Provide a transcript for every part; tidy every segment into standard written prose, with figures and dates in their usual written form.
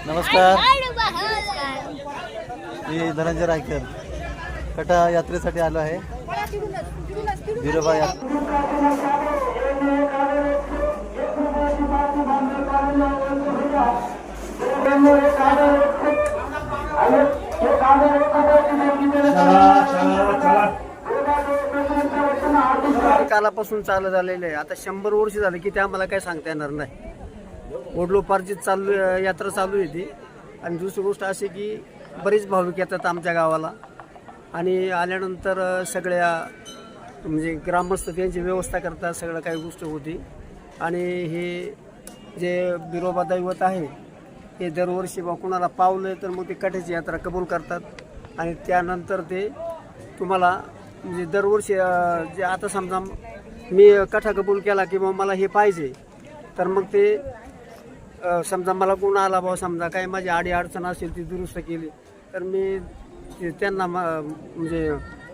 नमस्कार, मी धनंजय रायकर कटा यात्रेसाठी आलो आहे. विरोबा कालापासून चालू झालेलं आहे. आता 100 वर्ष झाले की ते आम्हाला काय सांगता येणार नाही. वडलोपार्जित यात्रा चालू आहे ती. आणि दुसरी गोष्ट अशी की बरेच भाविक येतात आमच्या गावाला आणि आल्यानंतर सगळ्या म्हणजे ग्रामस्थ त्यांची व्यवस्था करतात, सगळं काही गोष्ट होती. आणि हे जे बिरोबा दैवत आहे हे दरवर्षी कुणाला पावलं तर मग ते कट्याची यात्रा कबूल करतात. आणि त्यानंतर ते तुम्हाला म्हणजे दरवर्षी जे आता समजा मी कथा कबूल केला की मग मला हे पाहिजे तर मग ते समजा मला गुण आला भाऊ, समजा काही माझी आडी अडचण असेल ती दुरुस्त केली तर मी त्यांना म्हणजे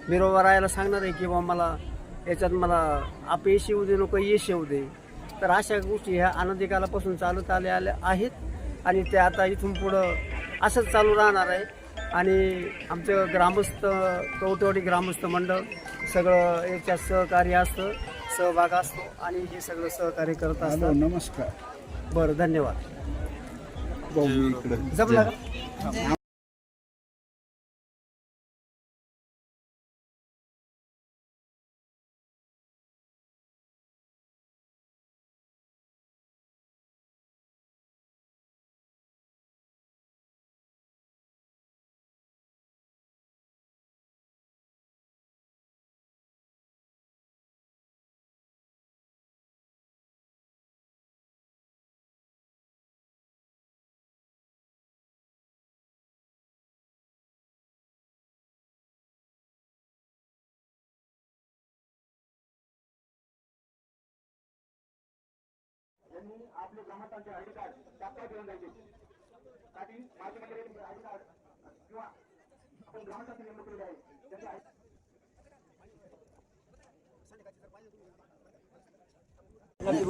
बिरोबा राहायला सांगणार आहे की बाबा मला याच्यात मला अपयश येऊ दे नको यश येऊ दे. तर अशा गोष्टी ह्या अनादी कालापासून चालत आल्या आहेत आणि ते आता इथून पुढं असंच चालू राहणार आहे. आणि आमचं ग्रामस्थ कवटेवाडी ग्रामस्थ मंडळ सगळं याच्यात सहकार्य असतं, सहभाग असतो आणि हे सगळं सहकार्य करत असतं. नमस्कार. बरं, धन्यवाद. जमलं का? आपले ग्रामस्थांचे आयडी कार्ड तात्काळ घेऊन जायचे साठी माझी मंडळी आयडी कार्ड किंवा आपण ग्रामस्थांची नेमणूक केलेली आहे त्यांचे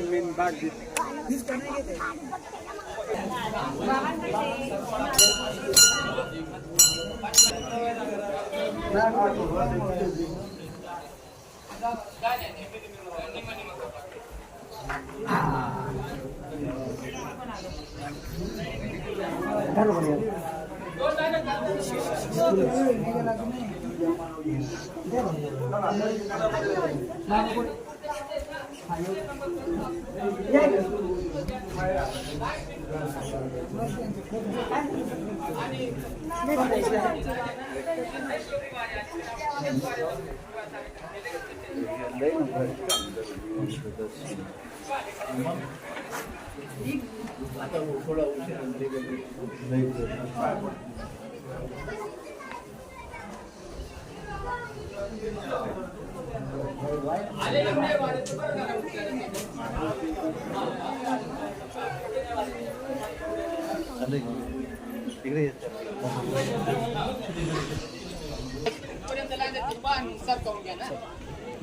मेन बाग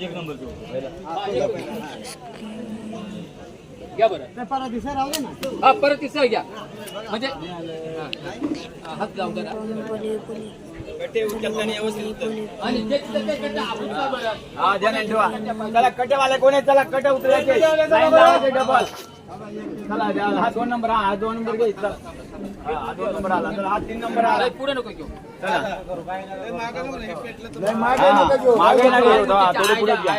एक नंबर घ्या बरं, परत दिसा राहू दे ना. हा, परत दिसा घ्या म्हणजे हात जाऊ दे ना. कटे उचलताना व्यवस्थित आणि जे कटे आपण काय बरं हा ध्यान ठेवा. चला कटेवाले कोण आहे? चला कटे उतरायचे डबल. चला हा 2 नंबर. हा 2 नंबर घे. हा 2 नंबर आला. तर हा 3 नंबर आला. पुढे नको घेऊ. चला मागे नको घेऊ. थोडे पुढे घ्या.